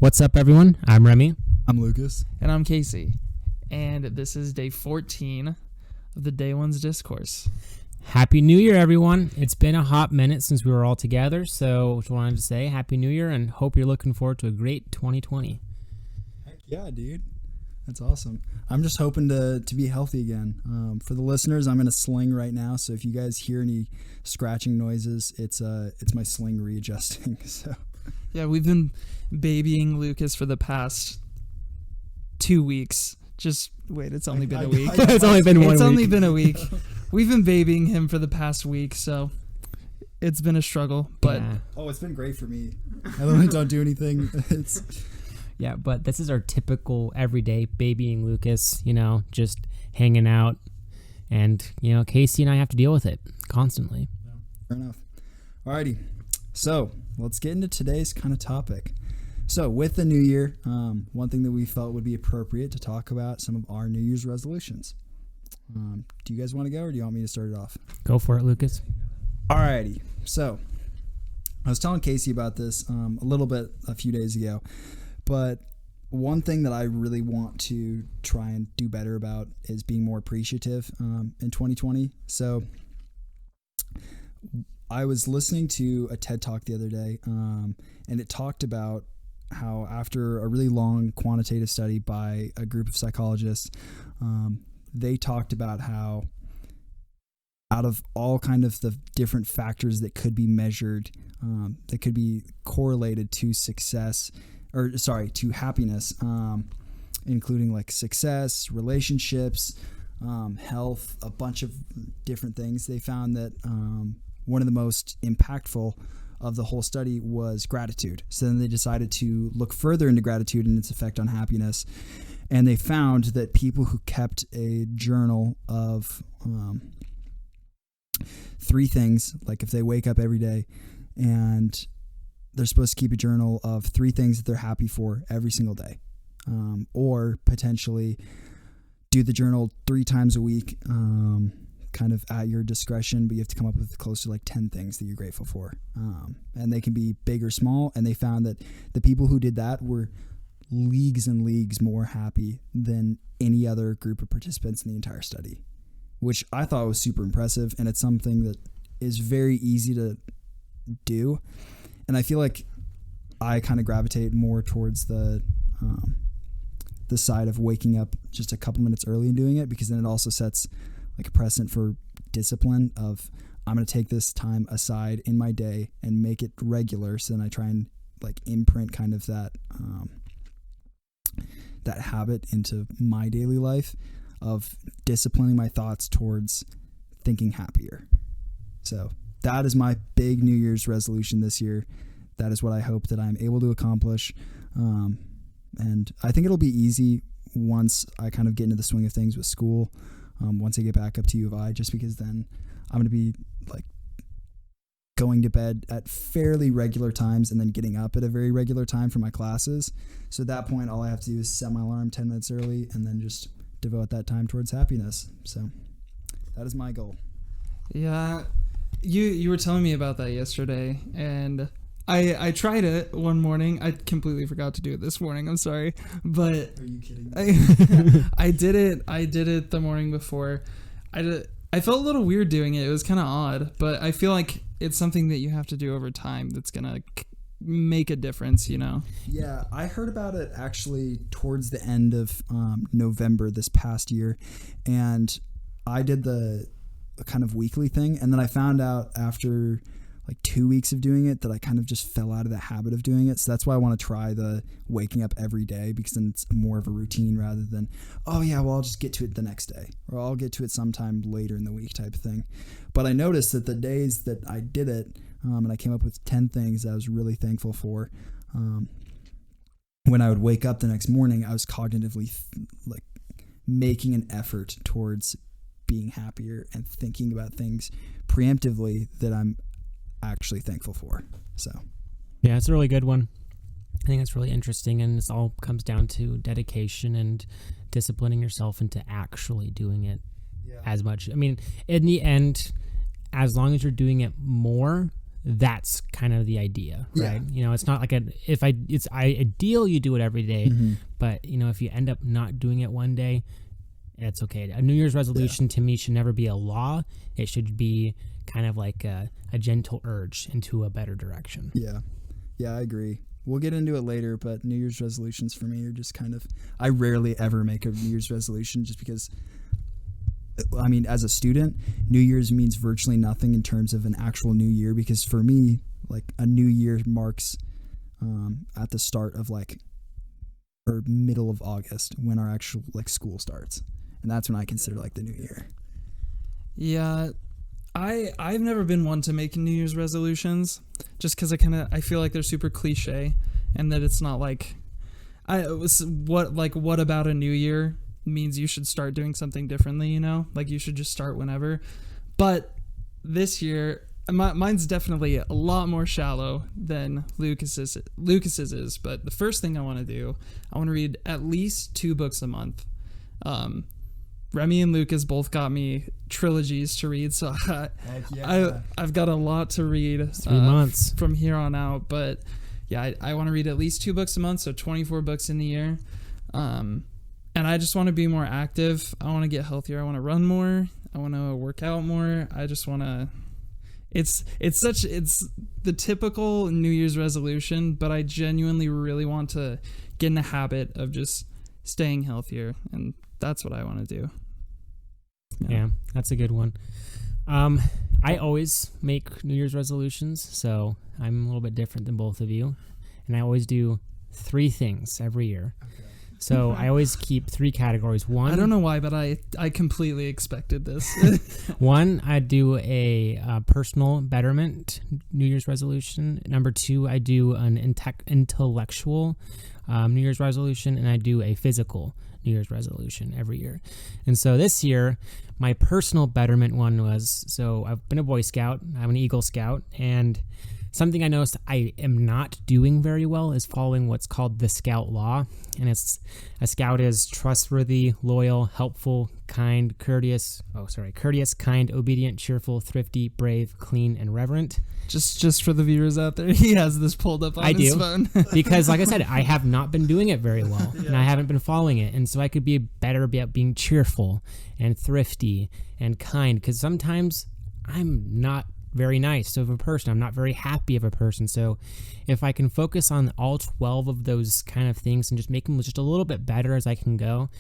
What's up, everyone? I'm Remy. I'm Lucas. And I'm Casey. And this is day 14 of the Day One's Discourse. Happy New Year, everyone. It's been a hot minute since we were all together, so just wanted to say Happy New Year and hope you're looking forward to a great 2020. Heck yeah, dude. That's awesome. I'm just hoping to be healthy again. For the listeners, I'm in a sling right now, so if you guys hear any scratching noises, it's my sling readjusting. So yeah, we've been babying Lucas for the past 2 weeks. Just wait, it's only been a week. It's only been 1 week. It's only been a week. We've been babying him for the past week, so it's been a struggle. But it's been great for me. I literally don't do anything. Yeah, but this is our typical everyday babying Lucas, just hanging out. And, Casey and I have to deal with it constantly. Yeah, fair enough. Alrighty. So let's get into today's kind of topic. So with the new year, one thing that we felt would be appropriate to talk about some of our New Year's resolutions. Do you guys want to go or do you want me to start it off? Go for it, Lucas. Alrighty. So I was telling Casey about this a little bit a few days ago, but one thing that I really want to try and do better about is being more appreciative in 2020. So I was listening to a TED Talk the other day, and it talked about how after a really long quantitative study by a group of psychologists, they talked about how out of all kind of the different factors that could be measured, that could be correlated to to happiness, including like success, relationships, health, a bunch of different things. They found that one of the most impactful of the whole study was gratitude. So then they decided to look further into gratitude and its effect on happiness. And they found that people who kept a journal of 3 things, like if they wake up every day and they're supposed to keep a journal of 3 things that they're happy for every single day, or potentially do the journal 3 times a week, kind of at your discretion, but you have to come up with close to like 10 things that you're grateful for. And they can be big or small. And they found that the people who did that were leagues and leagues more happy than any other group of participants in the entire study, which I thought was super impressive. And it's something that is very easy to do. And I feel like I kind of gravitate more towards the side of waking up just a couple minutes early and doing it, because then it also sets like a precedent for discipline of I'm going to take this time aside in my day and make it regular. So then I try and like imprint kind of that habit into my daily life of disciplining my thoughts towards thinking happier. So that is my big New Year's resolution this year. That is what I hope that I'm able to accomplish. And I think it'll be easy once I kind of get into the swing of things with school. Once I get back up to U of I, just because then I'm going to be like going to bed at fairly regular times and then getting up at a very regular time for my classes. So at that point, all I have to do is set my alarm 10 minutes early and then just devote that time towards happiness. So that is my goal. yeah, you were telling me about that yesterday, and I tried it one morning. I completely forgot to do it this morning. I'm sorry, but Are you kidding me? I did it the morning before. I felt a little weird doing it. It was kind of odd, but I feel like it's something that you have to do over time that's gonna make a difference. Yeah, I heard about it actually towards the end of November this past year, and I did the kind of weekly thing, and then I found out after like 2 weeks of doing it that I kind of just fell out of the habit of doing it. So that's why I want to try the waking up every day, because then it's more of a routine rather than, oh yeah, well, I'll just get to it the next day, or I'll get to it sometime later in the week type of thing. But I noticed that the days that I did it, and I came up with 10 things I was really thankful for, when I would wake up the next morning, I was cognitively like making an effort towards being happier and thinking about things preemptively that I'm actually thankful for. So Yeah, it's a really good one. I think it's really interesting, and it all comes down to dedication and disciplining yourself into actually doing it as much. I mean, in the end, as long as you're doing it more that's kind of the idea, Yeah. right? You know, it's not like it's ideal you do it every day, Mhm. but you know, if you end up not doing it one day, it's okay. A New Year's resolution to me should never be a law. It should be kind of like a gentle urge into a better direction. Yeah. Yeah, I agree. We'll get into it later, but New Year's resolutions for me are just kind of, I rarely ever make a New Year's resolution just because, I mean, as a student, New Year's means virtually nothing in terms of an actual new year, because for me, like a new year marks at the start of like, or middle of August when our actual like school starts. And that's when I consider like the new year. Yeah, I've never been one to make New Year's resolutions, just because I feel like they're super cliche, and that it's not like what about a new year means you should start doing something differently, you know, like you should just start whenever. But this year, mine's definitely a lot more shallow than Lucas's is. But the first thing I want to do, I want to read at least 2 books a month. Remy and Lucas both got me trilogies to read, so I've got a lot to read 3 months from here on out. But yeah, I want to read at least 2 books a month, so 24 books in the year. And I just want to be more active. I want to get healthier. I want to run more. I want to work out more. I just want to. It's the typical New Year's resolution, but I genuinely really want to get in the habit of just staying healthier, and that's what I want to do. Yeah, that's a good one. I always make New Year's resolutions, so I'm a little bit different than both of you, and I always do 3 things every year. Okay. So I always keep 3 categories. One, I don't know why, but I completely expected this. One, I do a personal betterment New Year's resolution. Number 2, I do an intellectual New Year's resolution, and I do a physical New Year's resolution every year. And so this year, my personal betterment one was, so I've been a Boy Scout, I'm an Eagle Scout, and something I noticed I am not doing very well is following what's called the Scout Law. And it's, a Scout is trustworthy, loyal, helpful, kind, courteous, kind, obedient, cheerful, thrifty, brave, clean, and reverent. Just for the viewers out there, he has this pulled up on his phone. Because like I said, I have not been doing it very well, and I haven't been following it. And so I could be better about being cheerful and thrifty and kind, because sometimes I'm not very nice of a person. I'm not very happy of a person. So if I can focus on all 12 of those kind of things and just make them just a little bit better as I can go,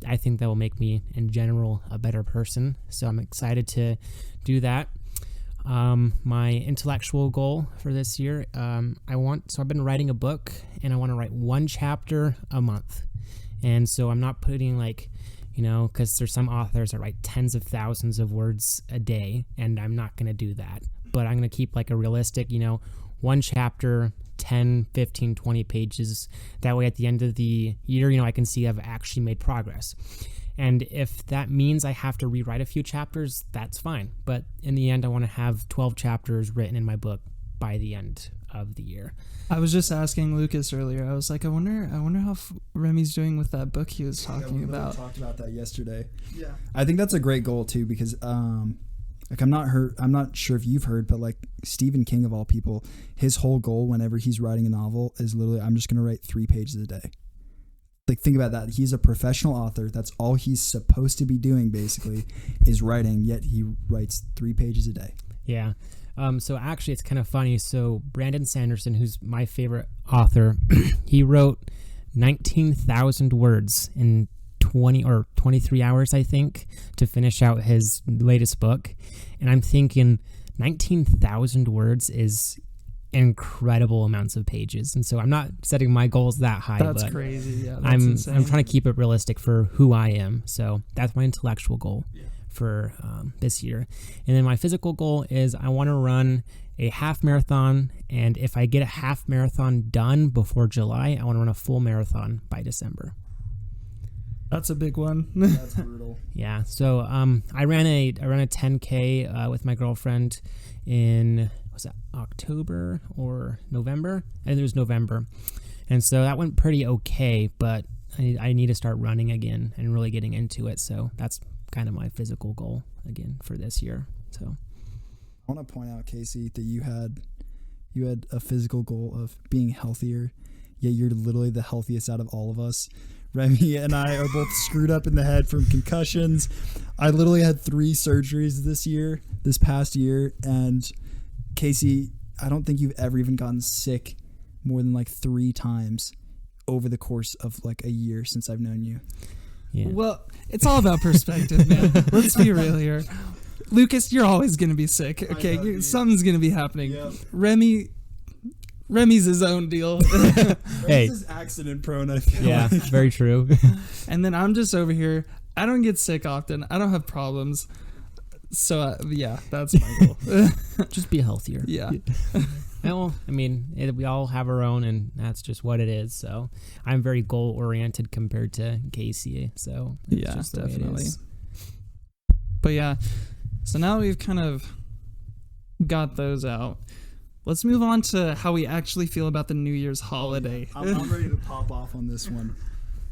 I think that will make me in general a better person. So I'm excited to do that. My intellectual goal for this year, I've been writing a book, and I want to write 1 chapter a month. And so I'm not putting like, you know, because there's some authors that write tens of thousands of words a day, and I'm not going to do that. But I'm going to keep like a realistic, 1 chapter, 10, 15, 20 pages. That way at the end of the year, I can see I've actually made progress. And if that means I have to rewrite a few chapters, that's fine. But in the end, I want to have 12 chapters written in my book by the end of the year. I was just asking Lucas earlier. I was like, I wonder how Remy's doing with that book he was talking about. We talked about that yesterday. Yeah, I think that's a great goal too, because like I'm not sure if you've heard, but like Stephen King of all people, his whole goal whenever he's writing a novel is literally, I'm just going to write 3 pages a day. Like, think about that. He's a professional author. That's all he's supposed to be doing, basically, is writing, yet he writes 3 pages a day. Yeah. So actually, it's kind of funny. So Brandon Sanderson, who's my favorite author, he wrote 19,000 words in 20 or 23 hours, I think, to finish out his latest book. And I'm thinking 19,000 words is incredible amounts of pages. And so I'm not setting my goals that high. That's but crazy. Yeah, that's I'm insane. trying to keep it realistic for who I am. So that's my intellectual goal for this year. And then my physical goal is I want to run a half marathon. And if I get a half marathon done before July, I want to run a full marathon by December. That's a big one. That's brutal. Yeah. So I ran a 10K with my girlfriend in, was that October or November? I think it was November. And so that went pretty okay, but I need to start running again and really getting into it. So that's kind of my physical goal again for this year. So I want to point out, Casey, that you had a physical goal of being healthier, yet you're literally the healthiest out of all of us. Remy and I are both screwed up in the head from concussions. I literally had 3 surgeries this past year, and Casey, I don't think you've ever even gotten sick more than like 3 times over the course of like a year since I've known you. Yeah. Well, it's all about perspective, man. Let's be real here. Lucas, you're always going to be sick. Okay, something's going to be happening. Yep. Remy's his own deal. Hey, is accident prone, I feel yeah, like. very true. And then I'm just over here. I don't get sick often. I don't have problems. So, yeah, that's my goal. Just be healthier. Yeah. Well, I mean, we all have our own, and that's just what it is. So I'm very goal-oriented compared to Casey. So yeah, just definitely. But yeah, so now we've kind of got those out. Let's move on to how we actually feel about the New Year's holiday. I'm ready to pop off on this one.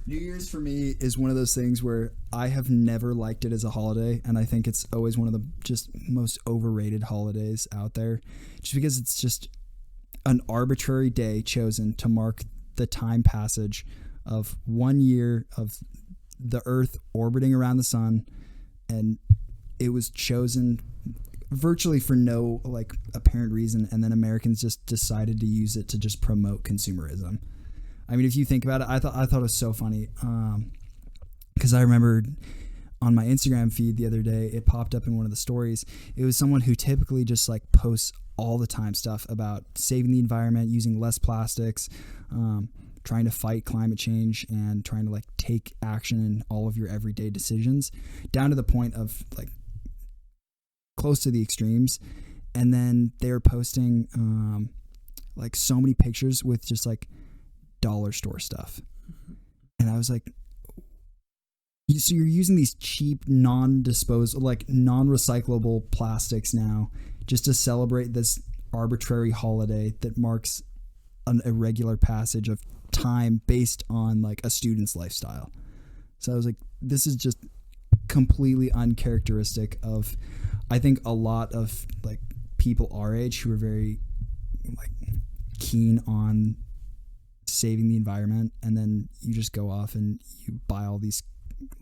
New Year's for me is one of those things where I have never liked it as a holiday, and I think it's always one of the just most overrated holidays out there, just because it's just an arbitrary day chosen to mark the time passage of 1 year of the Earth orbiting around the sun, and it was chosen virtually for no like apparent reason, and then Americans just decided to use it to just promote consumerism. I mean, if you think about it, I thought it was so funny, because I remember on my Instagram feed the other day, it popped up in one of the stories. It was someone who typically just like posts all the time stuff about saving the environment, using less plastics, trying to fight climate change, and trying to like take action in all of your everyday decisions, down to the point of like close to the extremes. And then they were posting like so many pictures with just like dollar store stuff, and I was like, so you're using these cheap non-disposable, like non-recyclable plastics now just to celebrate this arbitrary holiday that marks an irregular passage of time based on like a student's lifestyle. So I was like, this is just completely uncharacteristic of, I think, a lot of like people our age who are very like keen on saving the environment, and then you just go off and you buy all these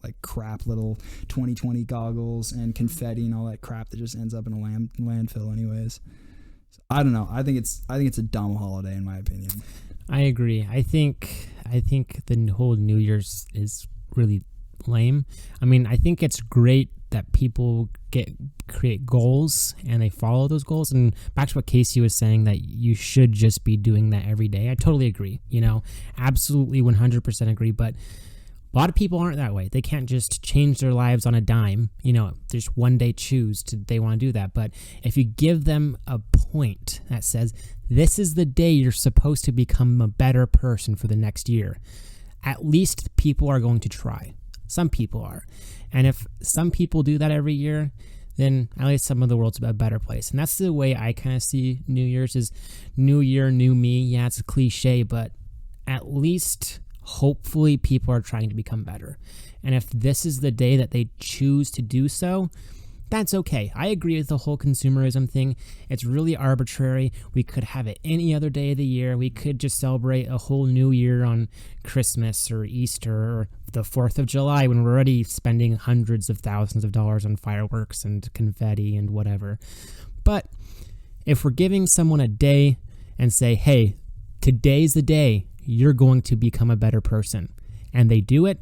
like crap little 2020 goggles and confetti and all that crap that just ends up in a landfill anyways. So, I don't know. I think it's a dumb holiday in my opinion. I agree. I think the whole New Year's is really lame. I mean, I think it's great that people create goals and they follow those goals. And back to what Casey was saying, that you should just be doing that every day. I totally agree. Absolutely 100% agree. But a lot of people aren't that way. They can't just change their lives on a dime. Just one day they want to do that. But if you give them a point that says, this is the day you're supposed to become a better person for the next year, at least people are going to try. Some people are. And if some people do that every year, then at least some of the world's a better place. And that's the way I kind of see New Year's, is new year, new me. Yeah, it's a cliche, but at least hopefully people are trying to become better. And if this is the day that they choose to do so, that's okay. I agree with the whole consumerism thing. It's really arbitrary. We could have it any other day of the year. We could just celebrate a whole new year on Christmas or Easter or the 4th of July, when we're already spending hundreds of thousands of dollars on fireworks and confetti and whatever. But if we're giving someone a day and say, hey, today's the day you're going to become a better person, and they do it,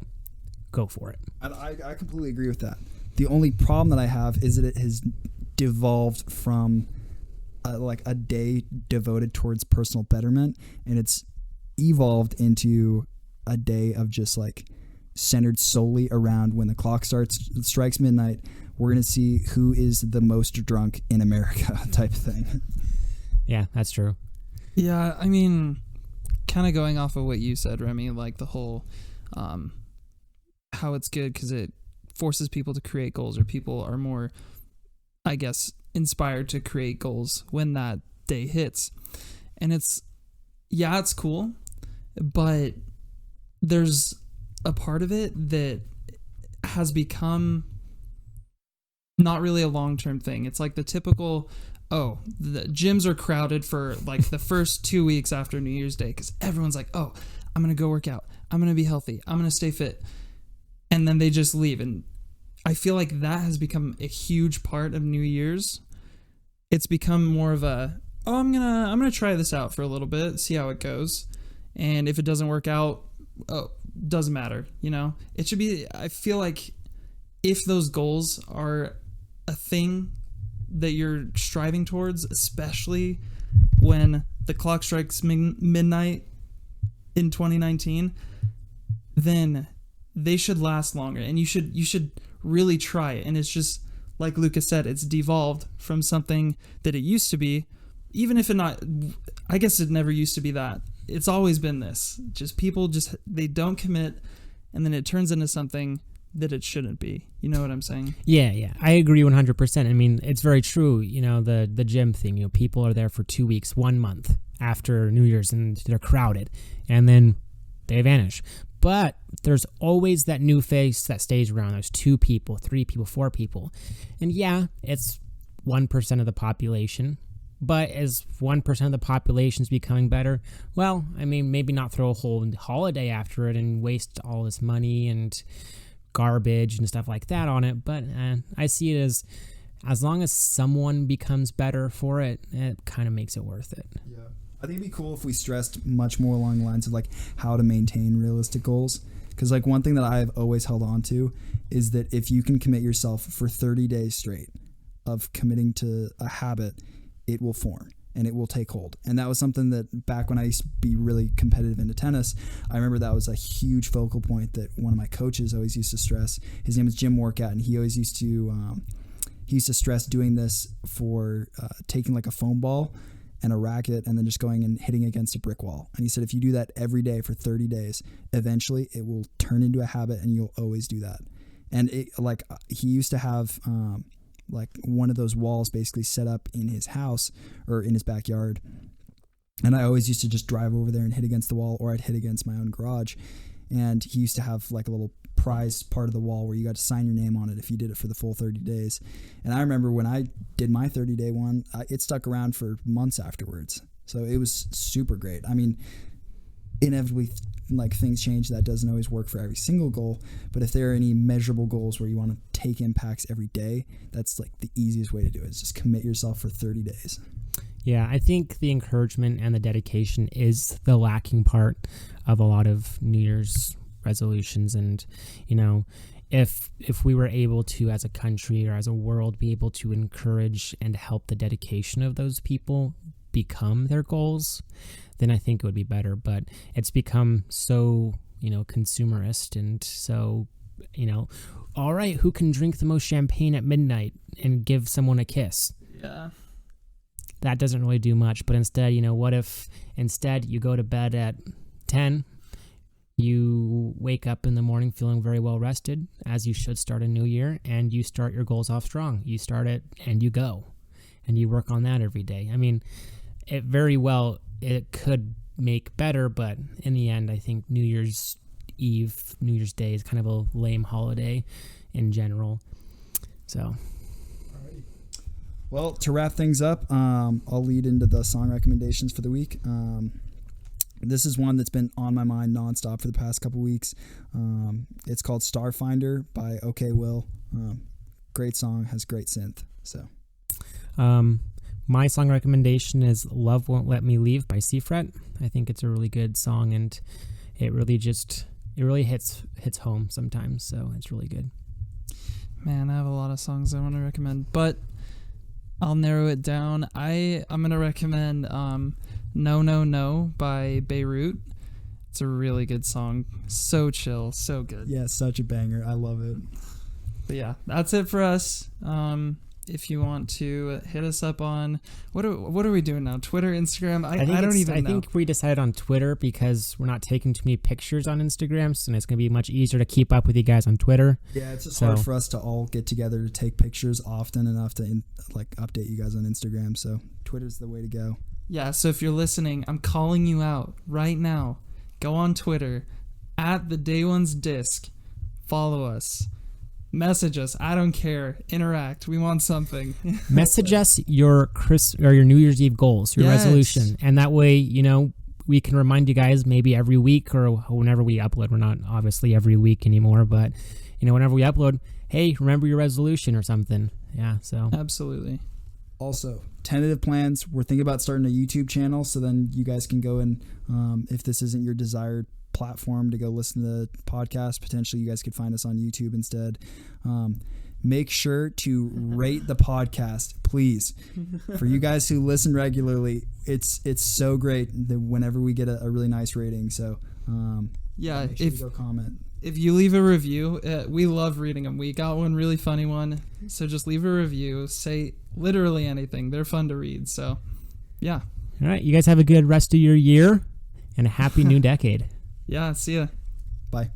go for it. I completely agree with that. The only problem that I have is that it has devolved from a day devoted towards personal betterment, and it's evolved into a day of just like centered solely around when the clock strikes midnight, we're going to see who is the most drunk in America type of thing. Yeah, that's true. Yeah, I mean, kind of going off of what you said, Remy, like the whole how it's good because it forces people to create goals, or people are more, I guess, inspired to create goals when that day hits. And it's cool, but there's a part of it that has become not really a long-term thing. It's like the typical, oh, the gyms are crowded for like the first 2 weeks after New Year's Day because everyone's like, oh, I'm going to go work out. I'm going to be healthy. I'm going to stay fit. And then they just leave. And I feel like that has become a huge part of New Year's. It's become more of a, oh, I'm gonna try this out for a little bit, see how it goes. And if it doesn't work out, oh, doesn't matter, you know? It should be, I feel like if those goals are a thing that you're striving towards, especially when the clock strikes midnight in 2019, then they should last longer, and you should really try it. And it's just like Lucas said, it's devolved from something that it used to be, even if I guess it never used to be that. It's always been this. Just people they don't commit, and then it turns into something that it shouldn't be. You know what I'm saying? Yeah. I agree 100%. I mean, it's very true. You know, the gym thing, you know, people are there for 2 weeks, 1 month after New Year's, and they're crowded, and then they vanish. But there's always that new face that stays around. There's 2 people, 3 people, 4 people. And yeah, it's 1% of the population. But as 1% of the population is becoming better, well, I mean, maybe not throw a whole holiday after it and waste all this money and garbage and stuff like that on it. But I see it as long as someone becomes better for it, it kind of makes it worth it. Yeah. I think it'd be cool if we stressed much more along the lines of like how to maintain realistic goals. Because like one thing that I've always held on to is that if you can commit yourself for 30 days straight of committing to a habit, it will form and it will take hold. And that was something that back when I used to be really competitive into tennis, I remember that was a huge focal point that one of my coaches always used to stress. His name is Jim Workout, and he always used to stress doing this for taking like a foam ball and a racket and then just going and hitting against a brick wall. And he said, if you do that every day for 30 days, eventually it will turn into a habit and you'll always do that. And he used to have like one of those walls basically set up in his house or in his backyard. And I always used to just drive over there and hit against the wall, or I'd hit against my own garage. And he used to have like a little prize part of the wall where you got to sign your name on it if you did it for the full 30 days. And I remember when I did my 30-day one, it stuck around for months afterwards. So it was super great. I mean, inevitably, like things change. That doesn't always work for every single goal. But if there are any measurable goals where you want to take impacts every day, that's like the easiest way to do it. Is just commit yourself for 30 days. Yeah, I think the encouragement and the dedication is the lacking part of a lot of New Year's resolutions. And, you know, if we were able to, as a country or as a world, be able to encourage and help the dedication of those people become their goals, then I think it would be better. But it's become so, you know, consumerist and so, you know, all right, who can drink the most champagne at midnight and give someone a kiss? Yeah. That doesn't really do much. But instead, you know, what if instead you go to bed at 10, you wake up in the morning feeling very well rested, as you should start a new year, and you start your goals off strong. You start it and you go, and you work on that every day. I mean, it could make better, but in the end, I think New Year's Eve, New Year's Day is kind of a lame holiday in general. So, well, to wrap things up, I'll lead into the song recommendations for the week. This is one that's been on my mind nonstop for the past couple weeks. It's called Starfinder by okaywill. Great song, has great synth. So, my song recommendation is Love Won't Let Me Leave by Seafret. I think it's a really good song, and it really hits home sometimes, so it's really good. Man, I have a lot of songs I want to recommend, but I'll narrow it down. I'm going to recommend No No No by Beirut. It's a really good song. So chill, so good. Yeah, such a banger. I love it. But yeah, that's it for us. If you want to hit us up on what are we doing now? Twitter, Instagram? I don't even know. I think we decided on Twitter because we're not taking too many pictures on Instagram, and it's going to be much easier to keep up with you guys on Twitter. Yeah, it's just hard for us to all get together to take pictures often enough to update you guys on Instagram. So Twitter's the way to go. Yeah, so if you're listening, I'm calling you out right now. Go on Twitter at the Day One's Disc. Follow us. Message us. I don't care. Interact. We want something. Message us your New Year's Eve goals, your Yes. resolution, and that way, you know, we can remind you guys maybe every week or whenever we upload. We're not obviously every week anymore, but you know, whenever we upload, hey, remember your resolution or something. Yeah, so Absolutely. Also, tentative plans. We're thinking about starting a YouTube channel, so then you guys can go and if this isn't your desired platform to go listen to the podcast, potentially you guys could find us on YouTube instead. Make sure to rate the podcast, please. For you guys who listen regularly, it's so great that whenever we get a really nice rating. So Yeah, make sure to go comment. if you leave a review, we love reading them. We got one really funny one, so just leave a review. Say literally anything. They're fun to read. So, yeah. all right, you guys have a good rest of your year and a happy new decade. Yeah, see ya. Bye.